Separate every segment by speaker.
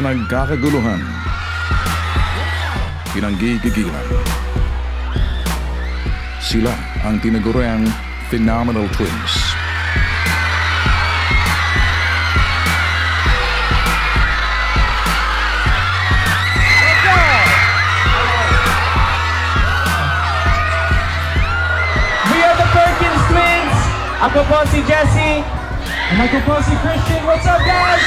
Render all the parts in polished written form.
Speaker 1: Pinagkakaguluhan, pinanggigigilan. Sila ang tinaguriang Phenomenal Twins.
Speaker 2: We are the Perkins Twins. Ako po si Jesse. And ako po si Christian. What's up, guys?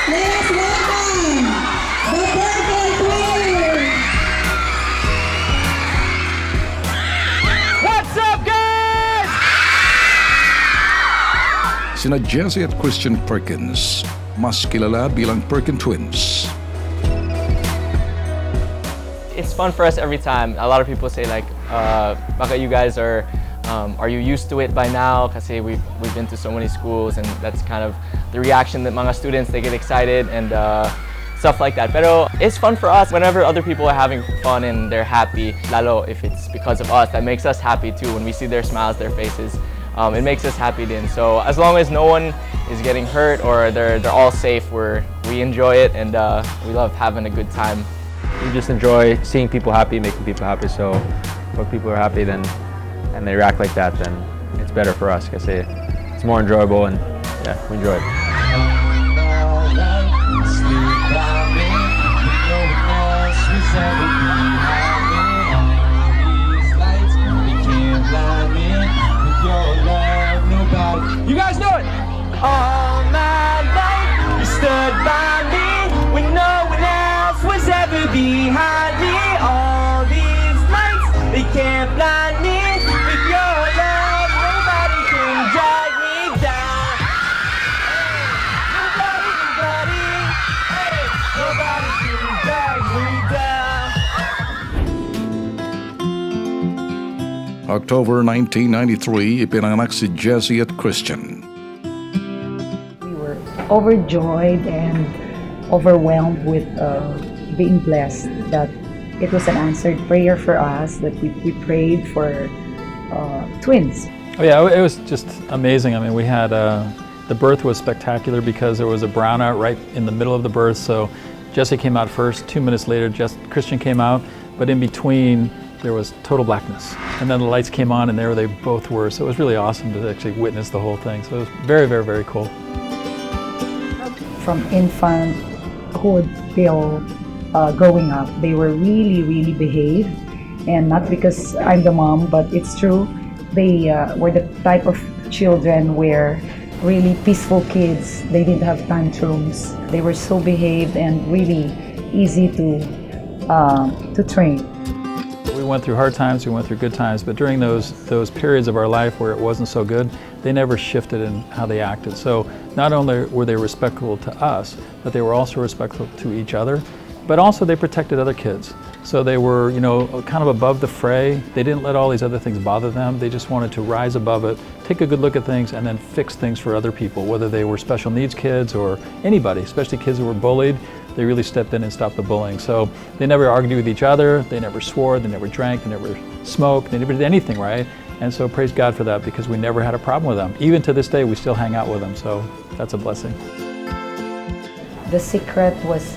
Speaker 3: Let's welcome the Perkins Twins!
Speaker 2: What's up, guys?
Speaker 1: Sina Jesse at Christian Perkins, mas kilala bilang Perkins Twins.
Speaker 4: It's fun for us every time. A lot of people say like, baka you guys are you used to it by now? Kasi we've been to so many schools, and that's kind of the reaction that mga students, they get excited and stuff like that. Pero it's fun for us whenever other people are having fun and they're happy. Lalo if it's because of us, that makes us happy too. When we see their smiles, their faces, it makes us happy then. So as long as no one is getting hurt or they're all safe, we enjoy it, and we love having a good time.
Speaker 5: We just enjoy seeing people happy, making people happy. So when people are happy, then and they react like that, then it's better for us because it's more enjoyable, and yeah, we enjoy it.
Speaker 2: You guys know it. All my life, you stood by me when no one else was ever behind me. All these lights, they can't blind me. With your love, nobody can drag me down. Nobody, hey, nobody can drag me down.
Speaker 1: October 1993, ipinanganak si Jesse at Christian.
Speaker 6: We were overjoyed and overwhelmed with being blessed that it was an answered prayer for us, that we prayed for twins.
Speaker 7: Oh yeah, it was just amazing. I mean, we had the birth was spectacular because there was a brownout right in the middle of the birth. So Jesse came out first. 2 minutes later, Christian came out, but in between there was total blackness. And then the lights came on, and there they both were. So it was really awesome to actually witness the whole thing. So it was very, very, very cool.
Speaker 6: From infanthood till growing up, they were really, really behaved. And not because I'm the mom, but it's true. They were the type of children where really peaceful kids. They didn't have tantrums. They were so behaved and really easy to train.
Speaker 7: We went through hard times, we went through good times, but during those periods of our life where it wasn't so good, they never shifted in how they acted. So not only were they respectful to us, but they were also respectful to each other, but also they protected other kids. So they were, kind of above the fray. They didn't let all these other things bother them. They just wanted to rise above it, take a good look at things, and then fix things for other people, whether they were special needs kids or anybody, especially kids who were bullied. They really stepped in and stopped the bullying. So they never argued with each other, they never swore, they never drank, they never smoked, they never did anything, right? And so praise God for that, because we never had a problem with them. Even to this day, we still hang out with them, so that's a blessing.
Speaker 6: The secret was,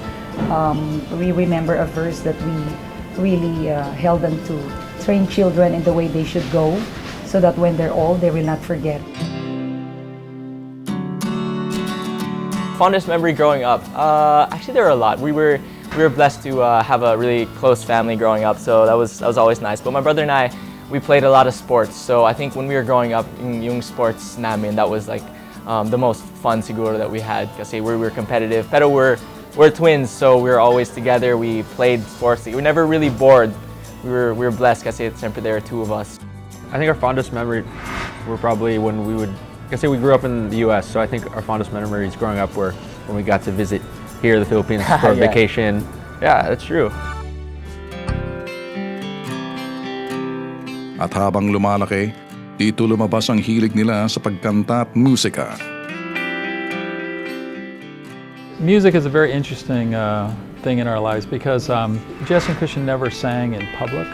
Speaker 6: we remember a verse that we really held them to train children in the way they should go, so that when they're old, they will not forget.
Speaker 4: Fondest memory growing up? Actually, there are a lot. We were blessed to have a really close family growing up, so that was always nice. But my brother and I, we played a lot of sports. So I think when we were growing up, yung sports namin, that was like the most fun siguro that we had. Kasi we were competitive. Pero we're twins, so we were always together. We played sports. We were never really bored. We were blessed kasi siyempre there are two of us.
Speaker 5: I think our fondest memory were probably when we would. Like I say, we grew up in the U.S., so I think our fondest memories growing up were when we got to visit here, the Philippines, for a
Speaker 4: Yeah.
Speaker 5: vacation. Yeah, that's true.
Speaker 1: At habang lumalaki, dito lumabas ang hilig nila sa pagkanta at musika.
Speaker 7: Music is a very interesting thing in our lives because Jesse and Christian never sang in public.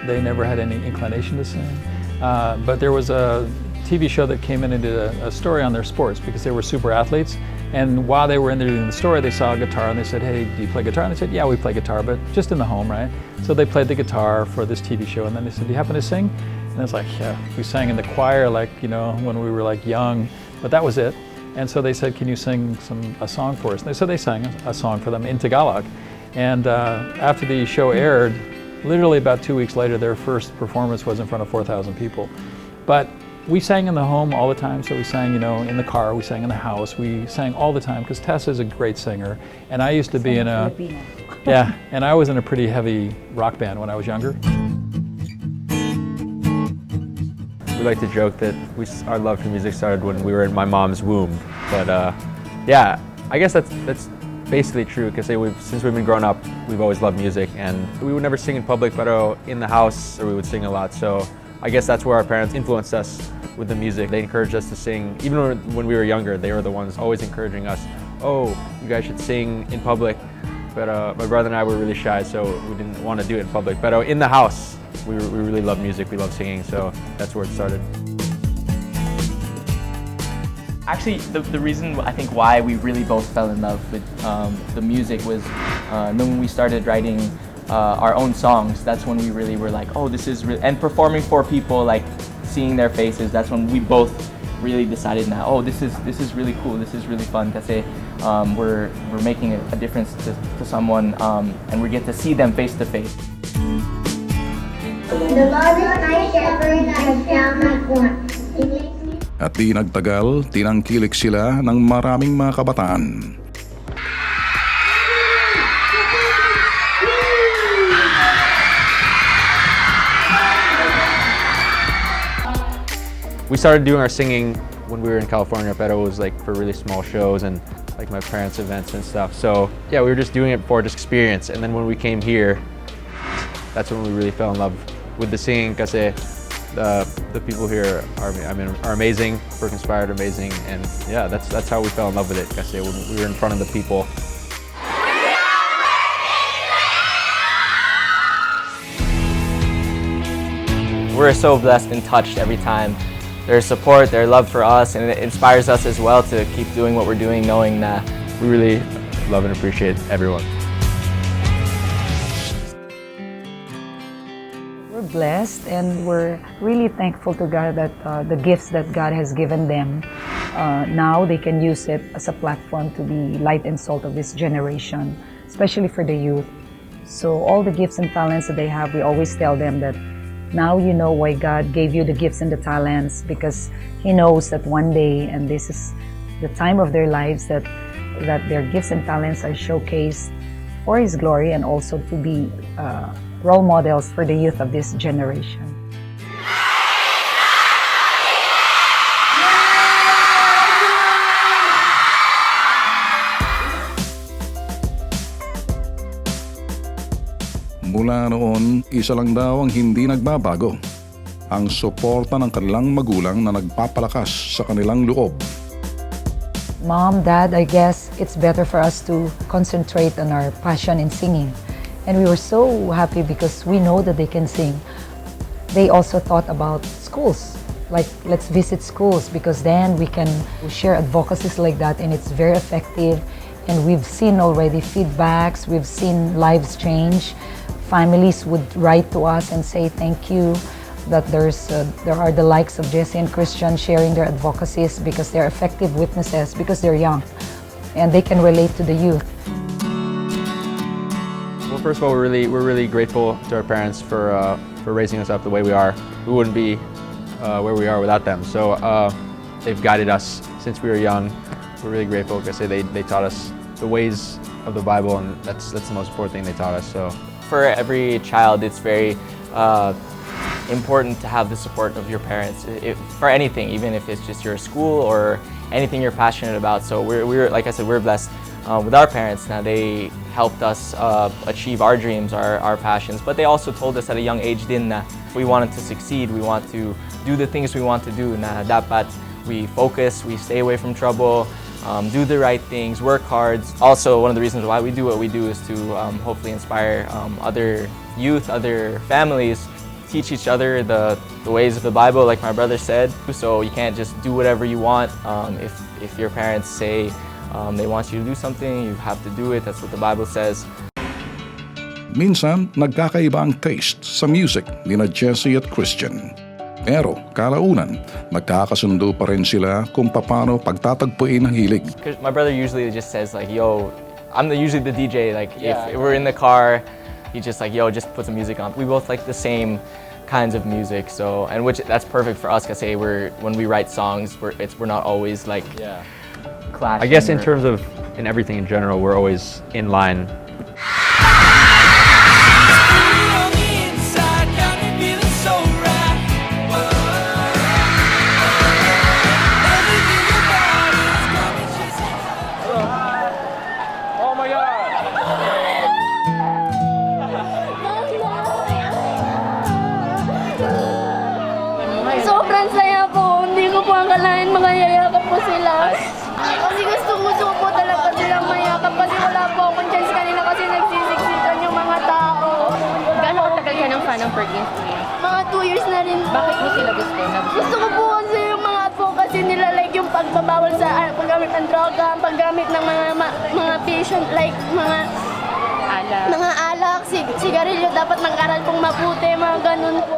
Speaker 7: They never had any inclination to sing. But there was a TV show that came in and did a story on their sports because they were super athletes. And while they were in there doing the story, they saw a guitar and they said, "Hey, do you play guitar?" And they said, "Yeah, we play guitar, but just in the home, right?" So they played the guitar for this TV show, and then they said, "Do you happen to sing?" And I was like, "Yeah, we sang in the choir, like, you know, when we were like young, but that was it." And so they said, "Can you sing a song for us?" And so they sang a song for them in Tagalog. And after the show aired, literally about 2 weeks later, their first performance was in front of 4,000 people. But we sang in the home all the time, so we sang, you know, in the car, we sang in the house, we sang all the time because Tessa is a great singer. And I used to be in a, yeah, and I was in a pretty heavy rock band when I was younger.
Speaker 5: We like to joke that our love for music started when we were in my mom's womb. But yeah, I guess that's basically true because since we've been growing up, we've always loved music, and we would never sing in public, but in the house we would sing a lot. So I guess that's where our parents influenced us with the music. They encouraged us to sing. Even when we were younger, they were the ones always encouraging us, "Oh, you guys should sing in public." But my brother and I were really shy, so we didn't want to do it in public. But in the house, we really love music, we love singing, so that's where it started.
Speaker 4: Actually, the reason I think why we really both fell in love with the music was when we started writing our own songs. That's when we really were like, oh, this is and performing for people, like seeing their faces. That's when we both really decided now, oh, this is really cool. This is really fun. Kasi we're making a difference to someone, and we get to see them face to face.
Speaker 3: The Lord is my shepherd, I shall not want. He makes me
Speaker 1: At di nagtagal, tinangkilik sila ng maraming mga kabataan.
Speaker 5: We started doing our singing when we were in California, but it was like for really small shows and like my parents' events and stuff. So yeah, we were just doing it for just experience. And then when we came here, that's when we really fell in love with the singing because the people here are amazing, work inspired, amazing, and yeah, that's how we fell in love with it. Because when we were in front of the people.
Speaker 4: We're so blessed and touched every time. Their support, their love for us, and it inspires us as well to keep doing what we're doing, knowing that
Speaker 5: We really love and appreciate everyone.
Speaker 6: We're blessed and we're really thankful to God that the gifts that God has given them, now they can use it as a platform to be light and salt of this generation, especially for the youth. So all the gifts and talents that they have, we always tell them that now you know why God gave you the gifts and the talents, because He knows that one day, and this is the time of their lives, that their gifts and talents are showcased for His glory and also to be role models for the youth of this generation.
Speaker 1: Mula noon, isa lang daw ang hindi nagbabago. Ang suporta ng kanilang magulang na nagpapalakas sa kanilang loob.
Speaker 6: Mom, Dad, I guess it's better for us to concentrate on our passion in singing. And we were so happy because we know that they can sing. They also thought about schools, like let's visit schools because then we can share advocacies like that and it's very effective. And we've seen already feedbacks, we've seen lives change. Families would write to us and say thank you that there are the likes of Jesse and Christian sharing their advocacies because they're effective witnesses, because they're young and they can relate to the youth.
Speaker 5: Well, first of all, we're really grateful to our parents for raising us up the way we are. We wouldn't be where we are without them. So they've guided us since we were young. We're really grateful because they taught us the ways of the Bible, and that's the most important thing they taught us. So
Speaker 4: for every child, it's very important to have the support of your parents for anything, even if it's just your school or anything you're passionate about. So we're like I said, we're blessed with our parents. Now they helped us achieve our dreams, our passions, but they also told us at a young age din na if we wanted to succeed, we want to do the things we want to do, na dapat we focus, we stay away from trouble, do the right things, work hard. Also, one of the reasons why we do what we do is to hopefully inspire other youth, other families, teach each other the ways of the Bible, like my brother said. So you can't just do whatever you want. If your parents say they want you to do something, you have to do it. That's what the Bible says.
Speaker 1: Minsan, nagkakaiba ang taste sa music ni na Jesse at Christian. Pero kalaunan, nagkakasundo pa rin sila kung paano pagtatagpuin ang hilig.
Speaker 4: My brother usually just says like, yo, usually the DJ, like if we're in the car, he just like, yo, just put some music on. We both like the same kinds of music, so, and that's perfect for us, because when we write songs, we're not always like clashing.
Speaker 5: I guess in terms of in everything in general, we're always in line.
Speaker 8: Sobrang saya po. Hindi ko po akalain magayayakap po sila. Kasi gusto po talaga silang mayakap kasi wala po akong chance kanina kasi nagsisiksikan yung mga tao.
Speaker 9: Gano'ng katagal ka ng fan ng Perkins Twins?
Speaker 8: Mga 2 years na rin po.
Speaker 9: Bakit mo sila gusto?
Speaker 8: Gusto ko po kasi yung mga advocacy nila, like yung pagbabawal sa paggamit ng droga, paggamit ng mga patient, like mga alak, sigarilyo, dapat mag-aral pong mabuti, mga ganun po.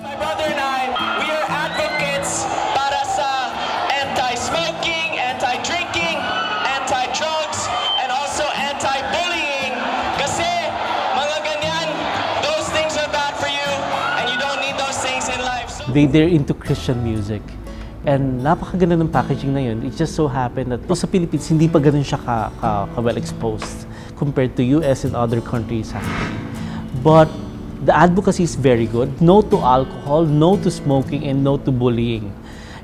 Speaker 2: My brother and I, we are advocates para sa anti-smoking, anti-drinking, anti-drugs, and also anti-bullying. Kasi mga ganyan, those things are bad for you, and you don't need those things in life. So
Speaker 10: They're into Christian music. And napakaganda ng packaging na yun. It just so happened that sa Philippines, hindi pa ganun siya well exposed compared to US and other countries actually. But the advocacy is very good. No to alcohol, no to smoking, and no to bullying.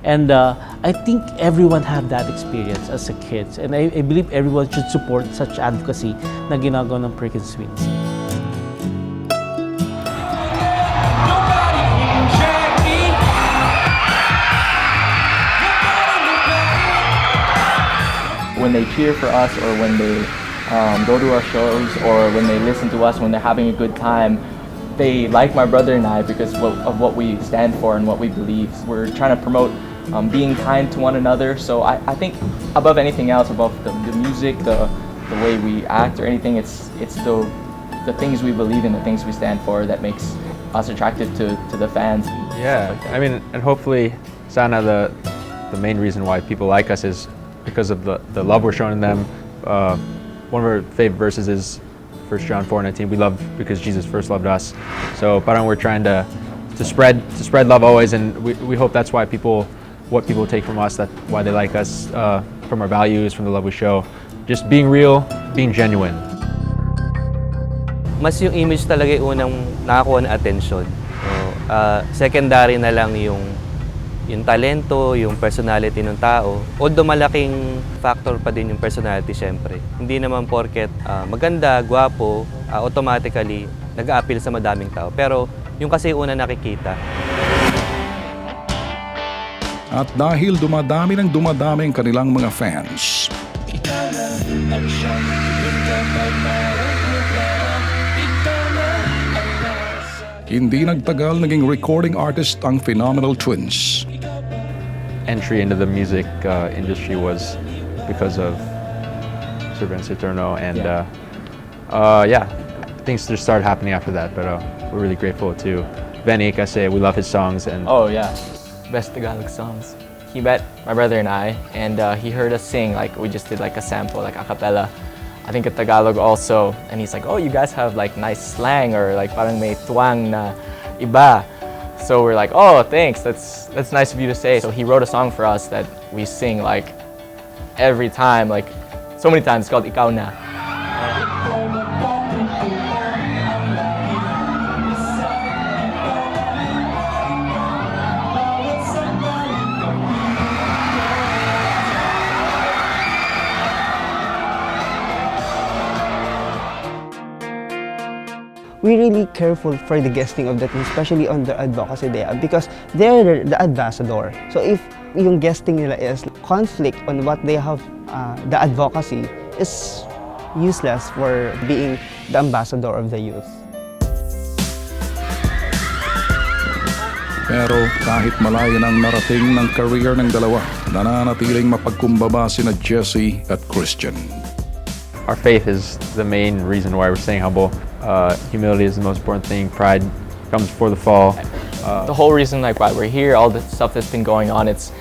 Speaker 10: And I think everyone have that experience as a kid. And I believe everyone should support such advocacy na ginagawa ng Perkins Twins.
Speaker 4: When they cheer for us, or when they go to our shows, or when they listen to us when they're having a good time, they like my brother and I because of what we stand for and what we believe. We're trying to promote being kind to one another. So I think above anything else, above the music, the way we act or anything, it's the things we believe in, the things we stand for that makes us attractive to the fans.
Speaker 5: Yeah, I mean, and hopefully, sana the main reason why people like us is because of the love we're showing them. One of our favorite verses is 1 John 4:19. We love because Jesus first loved us. So parang we're trying to spread love always, and we hope that's why what people take from us, that why they like us, from our values, from the love we show. Just being real, being genuine.
Speaker 11: Mas yung image talaga yung unang nakakuha ng atensyon. Secondary na lang yung talento, yung personality ng tao. Although malaking factor pa din yung personality, syempre. Hindi naman porket maganda, gwapo, automatically nag-a-appeal sa madaming tao. Pero yung kasi una nakikita.
Speaker 1: At dahil dumadami ang kanilang mga fans, hindi nagtagal naging recording artist ang Phenomenal Twins.
Speaker 5: Entry into the music industry was because of Servants Eterno, and things just started happening after that. But we're really grateful to Benny kasi we love his songs. And
Speaker 4: oh yeah, best Tagalog songs. He met my brother and I, and he heard us sing, like we just did like a sample, like a cappella. I think in Tagalog also, and he's like, oh, you guys have like nice slang, or like parang may tuwang na iba. So we're like, oh, thanks, that's nice of you to say. So he wrote a song for us that we sing like every time, like so many times. It's called Ikaw Na.
Speaker 12: we're really careful for the guesting of the team, especially on the advocacy day, because they're the ambassador. So if yung guesting nila is conflict on what they have, the advocacy is useless for being the ambassador of the youth.
Speaker 1: Pero kahit malayo ng narating ng career ng dalawa, nananatiling mapagkumbaba sina Jesse at Christian.
Speaker 5: Our faith is the main reason why we're staying humble. Humility is the most important thing. Pride comes before the fall.
Speaker 4: The whole reason like why we're here, all the stuff that's been going on, it's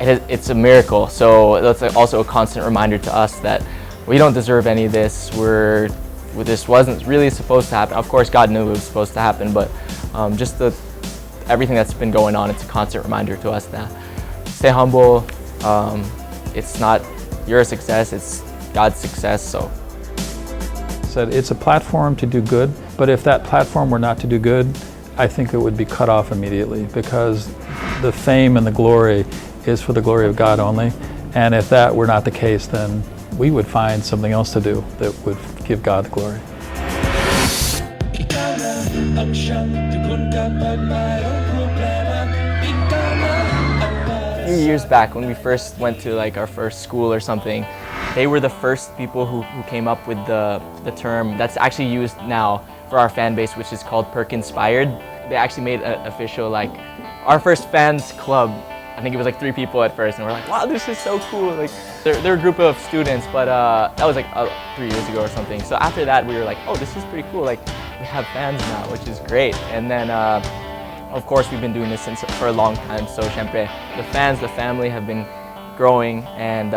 Speaker 4: a miracle. So that's also a constant reminder to us that we don't deserve any of this. This wasn't really supposed to happen. Of course, God knew it was supposed to happen, but just everything that's been going on, it's a constant reminder to us that stay humble. It's not your success, it's God's success. So
Speaker 7: said it's a platform to do good, but if that platform were not to do good, I think it would be cut off immediately, because the fame and the glory is for the glory of God only. And if that were not the case, then we would find something else to do that would give God the glory.
Speaker 4: A few years back when we first went to like our first school or something, they were the first people who came up with the term that's actually used now for our fan base, which is called Perk-inspired. They actually made an official, like, our first fans club. I think it was like 3 people at first, and we're like, wow, this is so cool. Like, they're a group of students, but that was like 3 years ago or something. So after that, we were like, oh, this is pretty cool. Like, we have fans now, which is great. And then, of course, we've been doing this for a long time. So, syempre, the fans, the family have been growing, and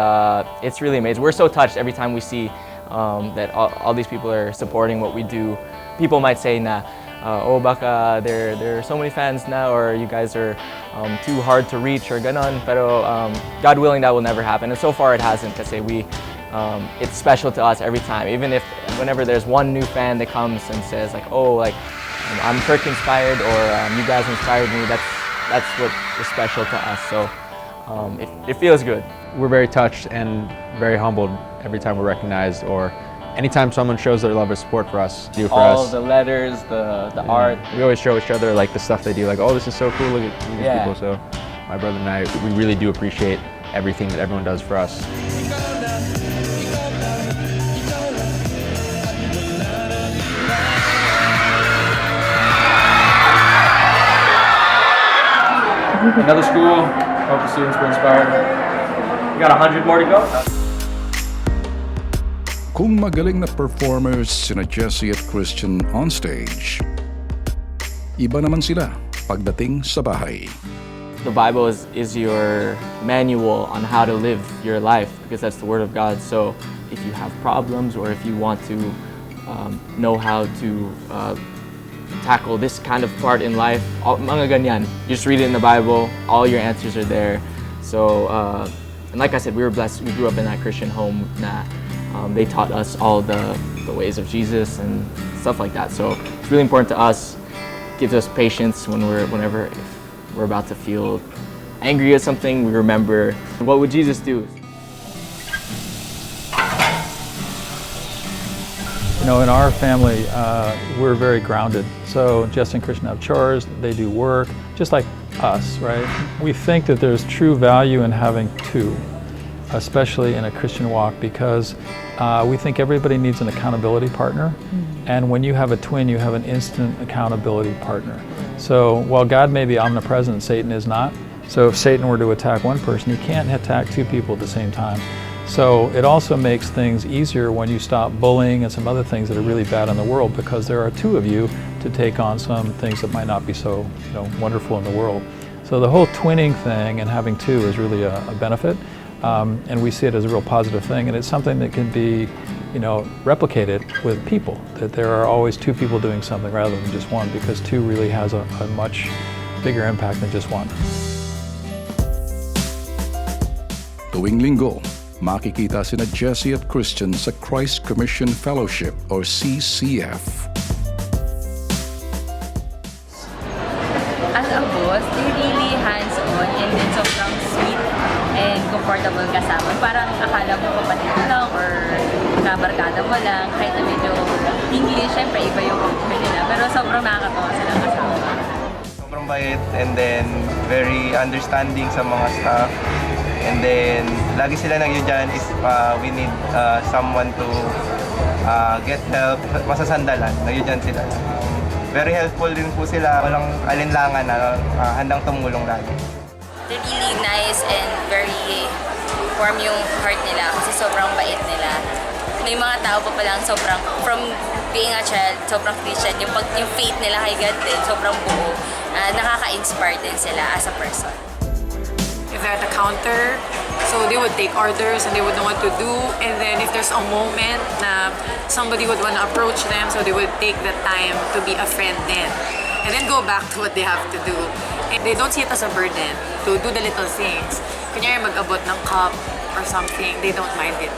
Speaker 4: it's really amazing. We're so touched every time we see that all these people are supporting what we do. People might say na, oh baka there are so many fans now, or you guys are too hard to reach or ganon. Pero God willing, that will never happen. And so far it hasn't, kasi it's special to us every time. Even if whenever there's one new fan that comes and says like, oh, like I'm Kirk inspired, or you guys inspired me, that's what is special to us. So it feels good.
Speaker 5: We're very touched and very humbled every time we're recognized, or anytime someone shows their love or support for us.
Speaker 4: All the letters, the art.
Speaker 5: We always show each other like the stuff they do, like, oh, this is so cool, look at these people. So my brother and I, we really do appreciate everything that everyone does for us.
Speaker 4: Another school, hope the students were inspired. We got 100 more to go.
Speaker 1: Kung magaling na performers sina Jesse at Christian on stage, iba naman sila pagdating sa bahay.
Speaker 4: The Bible is your manual on how to live your life, because that's the Word of God. So if you have problems, or if you want to know how to tackle this kind of part in life, mga ganyan, you just read it in the Bible, all your answers are there. So, and like I said, we were blessed. We grew up in that Christian home that they taught us all the ways of Jesus and stuff like that. So it's really important to us. It gives us patience whenever if we're about to feel angry at something, we remember, what would Jesus do?
Speaker 7: You know, in our family, we're very grounded. So Jess and Christian have chores, they do work, just like us, right? We think that there's true value in having 2, especially in a Christian walk, because we think everybody needs an accountability partner. And when you have a twin, you have an instant accountability partner. So while God may be omnipresent, Satan is not. So if Satan were to attack one person, he can't attack 2 people at the same time. So it also makes things easier when you stop bullying and some other things that are really bad in the world, because there are 2 of you to take on some things that might not be so wonderful in the world. So the whole twinning thing and having 2 is really a benefit. And we see it as a real positive thing, and it's something that can be, replicated with people, that there are always 2 people doing something rather than just 1, because 2 really has a much bigger impact than just 1.
Speaker 1: Tuwing linggo, makikita sina Jesse at Christian sa Christ Commission Fellowship or CCF.
Speaker 9: As a boss, they're really hands-on, and then sobrang sweet and comfortable kasama. Parang akala mo kapatid mo lang or kabarkada mo lang, kahit na medyo English, syempre iba yung culture nila. Pero sobrang nakakatawa silang kasama.
Speaker 13: Sobrang bait and then very understanding sa mga staff. And then, lagi sila nandiyan if we need someone to get help, masasandalan, nandiyan sila. Very helpful din po sila, walang alinlangan na handang tumulong lagi.
Speaker 9: They're really nice and very warm yung heart nila kasi sobrang bait nila. May mga tao pa palang sobrang, from being a child, sobrang Christian, yung faith nila kay God din, sobrang buo. Nakaka-inspire din sila as a person.
Speaker 14: If they're at the counter, so they would take orders and they would know what to do. And then if there's a moment na somebody would want to approach them, so they would take the time to be a friend then. And then go back to what they have to do. And they don't see it as a burden to do the little things. Kunyari mag-abot ng cup or something, they don't mind it.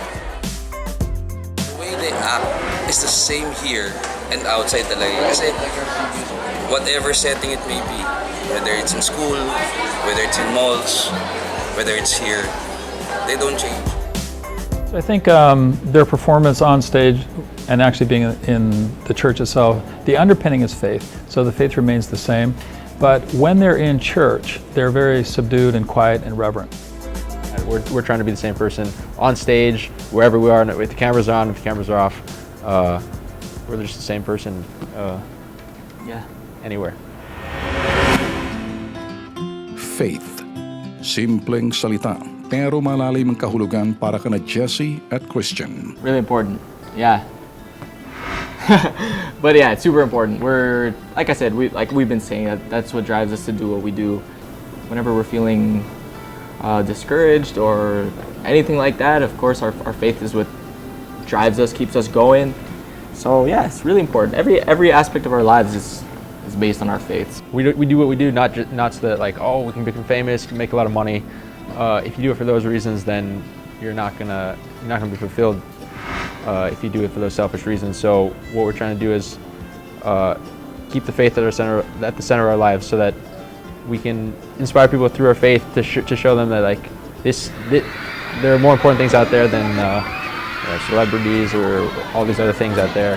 Speaker 15: The way they act is the same here and outside talaga. Kasi whatever setting it may be, whether it's in school, whether it's in malls, whether it's here, they don't change.
Speaker 7: I think their performance on stage and actually being in the church itself, the underpinning is faith. So the faith remains the same. But when they're in church, they're very subdued and quiet and reverent.
Speaker 5: We're trying to be the same person on stage, wherever we are, if the cameras are on, if the cameras are off. We're just the same person, anywhere.
Speaker 1: Faith. Simpleng salita, pero malalim ang kahulugan para kana Jesse at Christian.
Speaker 4: Really important. Yeah. But yeah, it's super important. We're, like I said, we've been saying that's what drives us to do what we do. Whenever we're feeling discouraged or anything like that, of course our faith is what drives us, keeps us going. So yeah, it's really important. Every aspect of our lives is based on our faith.
Speaker 5: We do what we do not so that like, oh, we can become famous, can make a lot of money. If you do it for those reasons, then you're not gonna be fulfilled. If you do it for those selfish reasons. So what we're trying to do is keep the faith at the center of our lives, so that we can inspire people through our faith to show them that like there are more important things out there than celebrities or all these other things out there.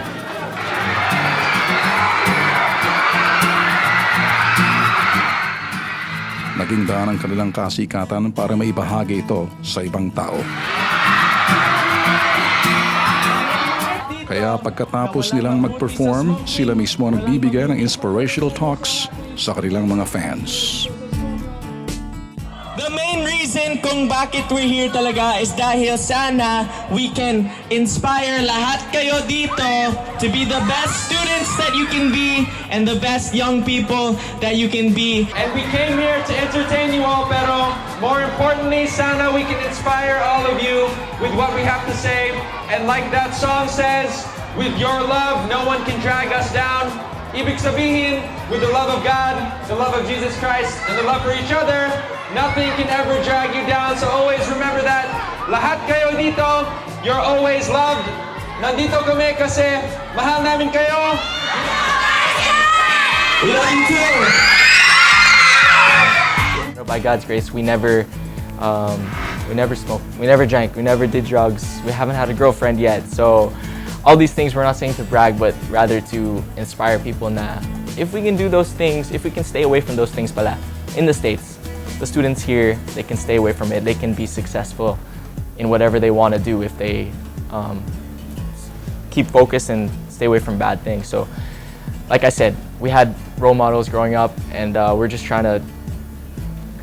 Speaker 1: Naging daan ang kanilang kasikatan para maibahagi ito sa ibang tao. Kaya pagkatapos nilang mag-perform, sila mismo ang nagbibigay ng inspirational talks sa kanilang mga fans.
Speaker 2: The main reason kung bakit we're here talaga is dahil sana we can inspire lahat kayo dito to be the best students that you can be and the best young people that you can be. And we came here to entertain you all, pero more importantly, sana we can inspire all of you with what we have to say. And like that song says, with your love, no one can drag us down. Ibig sabihin, with the love of God, the love of Jesus Christ, and the love for each other, nothing can ever drag you down. So always remember that. Lahat kayo dito, you're always loved. Nandito kami kasi mahal namin kayo. We love you too.
Speaker 4: By God's grace, we never smoked, we never drank, we never did drugs. We haven't had a girlfriend yet. So all these things, we're not saying to brag, but rather to inspire people na if we can do those things, if we can stay away from those things pala, in the States, the students here, they can stay away from it. They can be successful in whatever they want to do if they keep focused and stay away from bad things. So like I said, we had role models growing up, and we're just trying to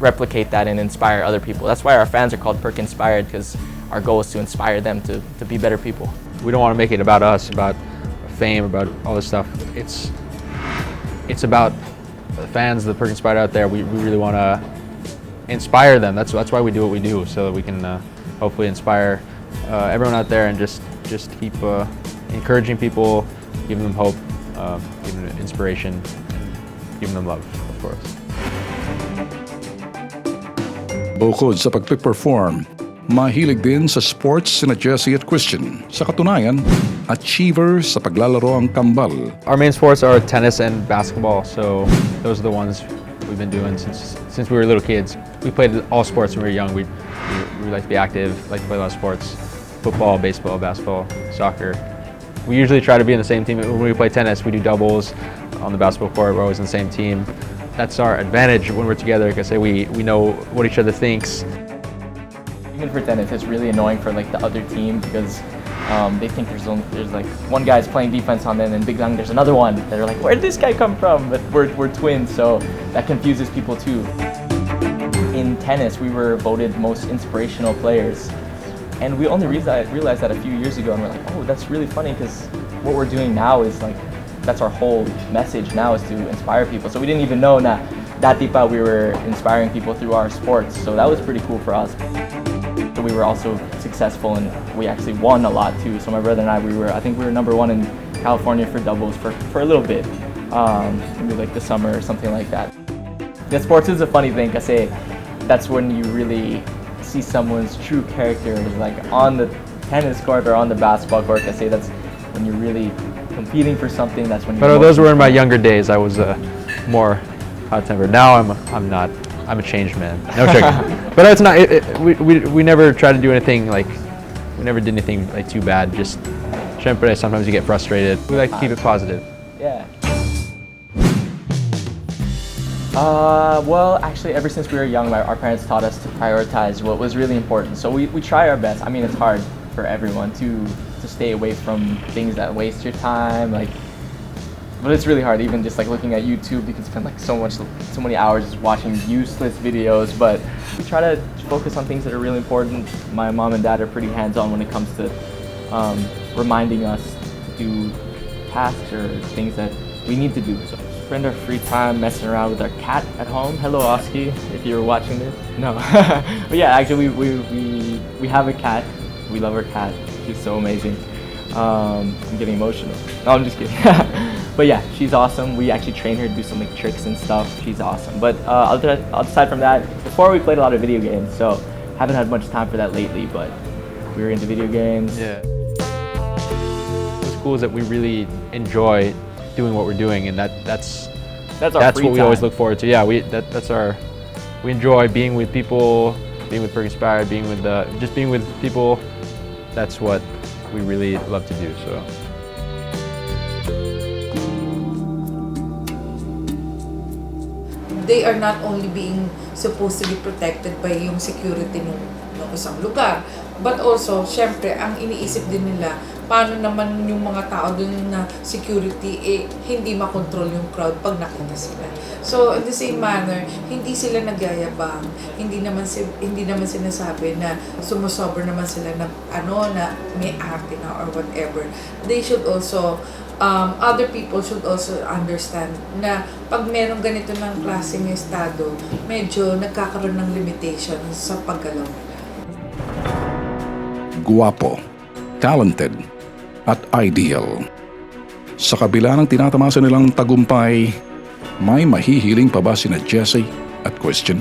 Speaker 4: replicate that and inspire other people. That's why our fans are called Perk Inspired, because our goal is to inspire them to be better people.
Speaker 5: We don't want to make it about us, about fame, about all this stuff. It's about the fans, the Perk Inspired out there. We really want to inspire them. That's why we do what we do, so that we can hopefully inspire everyone out there and just keep encouraging people, giving them hope, giving them inspiration, and giving them love, of course.
Speaker 1: Bukod sa pag-perform, mahilig din sa sports sina Jesse at Christian. Sa katunayan, achiever sa paglalaro ang Kambal.
Speaker 5: Our main sports are tennis and basketball, so those are the ones we've been doing since we were little kids. We played all sports when we were young. We like to be active, like to play a lot of sports. Football, baseball, basketball, soccer. We usually try to be in the same team. When we play tennis, we do doubles on the basketball court. We're always in the same team. That's our advantage when we're together. Like I say, we know what each other thinks.
Speaker 4: Even for tennis, it's really annoying for like the other team because they think there's like one guy's playing defense on them, and biglang there's another one. They're like, where did this guy come from? But we're twins, so that confuses people too. In tennis, we were voted most inspirational players, and we only realized that a few years ago, and we're like, oh, that's really funny because what we're doing now is like, that's our whole message now, is to inspire people. So we didn't even know that deep out we were inspiring people through our sports. So that was pretty cool for us. So we were also successful, and we actually won a lot too. So my brother and I think we were #1 in California for doubles for a little bit, maybe like the summer or something like that. The sports is a funny thing, because that's when you really see someone's true character, like on the tennis court or on the basketball court. That's when you're really competing for something. That's when.
Speaker 5: But those were in my younger days. I was more hot-tempered. Now I'm not. I'm a changed man. No joking. But it's not. We never try to do anything like. We never did anything like too bad. Just syempre, sometimes you get frustrated. We like to keep it positive.
Speaker 4: Yeah. Well, actually, ever since we were young, our parents taught us to prioritize what was really important. So we try our best. I mean, it's hard for everyone to stay away from things that waste your time, but it's really hard. Even just like looking at YouTube, you can spend like so many hours just watching useless videos. But we try to focus on things that are really important. My mom and dad are pretty hands-on when it comes to reminding us to do tasks or things that we need to do. So spend our free time messing around with our cat at home. Hello, Oski, if you're watching this. No, but yeah, actually we have a cat. We love our cat. She's so amazing. I'm getting emotional. No, I'm just kidding. But yeah, she's awesome. We actually train her to do some like tricks and stuff. She's awesome. But aside from that, before we played a lot of video games, so haven't had much time for that lately. But we were into video games.
Speaker 5: Yeah. What's cool is that we really enjoy doing what we're doing, and that's what we always look forward to. Yeah, we enjoy being with people, being with Perk Inspired, being with people. That's what we really love to do. So.
Speaker 16: They are not only being supposed to be protected by yung security ng isang lugar, but also, syempre, ang iniisip din nila, paano naman yung mga tao dun na security, hindi makontrol yung crowd pag nakita sila. So, in the same manner, hindi sila nagyayabang, hindi naman sinasabi na sumusobra naman sila na, na may arte na or whatever. They should also, other people should also understand na pag merong ganito ng klaseng estado, medyo nagkakaroon ng limitation sa paggalaw.
Speaker 1: Guwapo, talented, at ideal. Sa kabila ng tinatamasa nilang tagumpay, may mahihiling pa ba sina Jesse at Christian?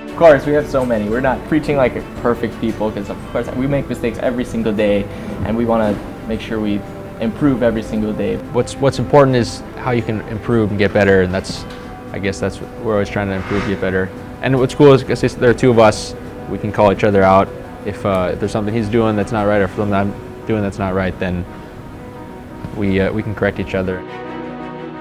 Speaker 4: Of course, we have so many. We're not preaching like perfect people, because of course we make mistakes every single day, and we want to make sure we improve every single day.
Speaker 5: What's important is how you can improve and get better, and I guess that's what we're always trying to improve, get better. And what's cool is because there are two of us, we can call each other out. If there's something he's doing that's not right, or something I'm doing that's not right, then we can correct each other.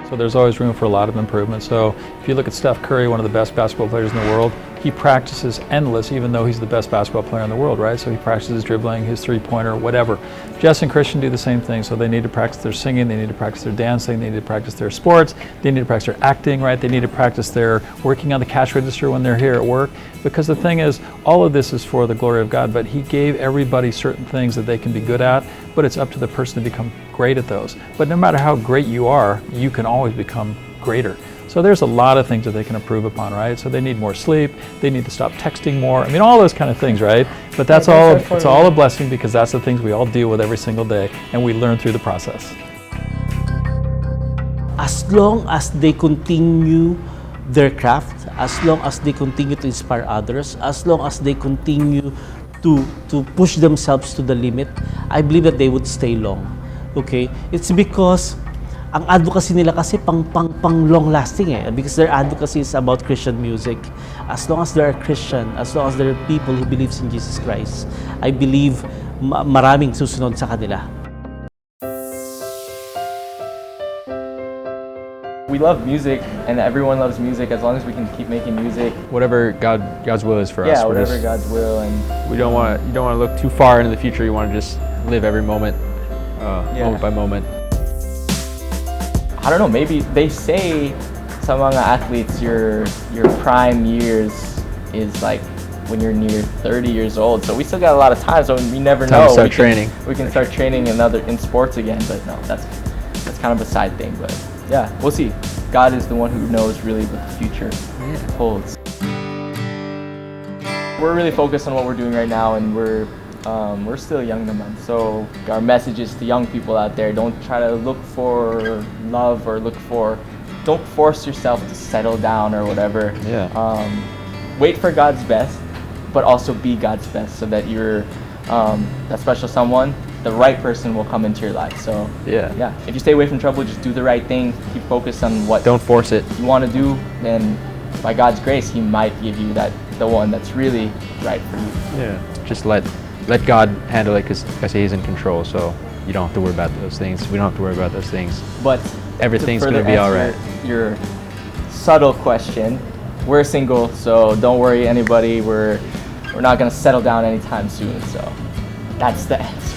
Speaker 7: So there's always room for a lot of improvement. So if you look at Steph Curry, one of the best basketball players in the world, he practices endless, even though he's the best basketball player in the world, right? So he practices dribbling, his three-pointer, whatever. Jess and Christian do the same thing. So they need to practice their singing, they need to practice their dancing, they need to practice their sports, they need to practice their acting, right? They need to practice their working on the cash register when they're here at work. Because the thing is, all of this is for the glory of God, but he gave everybody certain things that they can be good at, but it's up to the person to become great at those. But no matter how great you are, you can always become greater. So there's a lot of things that they can improve upon, right? So they need more sleep, they need to stop texting more. I mean, all those kind of things, right? But it's all a blessing, because that's the things we all deal with every single day, and we learn through the process.
Speaker 10: As long as they continue their craft, as long as they continue to inspire others, as long as they continue to push themselves to the limit, I believe that they would stay long. Okay? It's because ang advocacy nila kasi pang long lasting because their advocacy is about Christian music. As long as they are Christian, as long as there are people who believes in Jesus Christ, I believe maraming susunod sa kanila.
Speaker 4: We love music, and everyone loves music as long as we can keep making music.
Speaker 5: Whatever God's will is for us.
Speaker 4: Yeah, whatever God's will, and
Speaker 5: you don't want to look too far into the future. You want to just live every moment, moment by moment.
Speaker 4: I don't know. Maybe they say some mga athletes, your prime years is like when you're near 30 years old. So we still got a lot of time. So we never know.
Speaker 5: Time to start training.
Speaker 4: We can start training in sports again. But no, that's kind of a side thing. But yeah, we'll see. God is the one who knows really what the future holds. We're really focused on what we're doing right now, and we're still young naman. So our message is to young people out there: don't try to look for love or don't force yourself to settle down or whatever.
Speaker 5: Yeah.
Speaker 4: Wait for God's best, but also be God's best, so that you're that special someone. The right person will come into your life. So yeah, if you stay away from trouble, just do the right thing. Keep focused on what
Speaker 5: don't force it.
Speaker 4: You want to do, then by God's grace, He might give you the one that's really right for you.
Speaker 5: Yeah, just let God handle it, because He's in control. So you don't have to worry about those things. We don't have to worry about those things.
Speaker 4: But
Speaker 5: everything's gonna be all right.
Speaker 4: Your subtle question: we're single, so don't worry, anybody. We're not gonna settle down anytime soon. So that's the answer.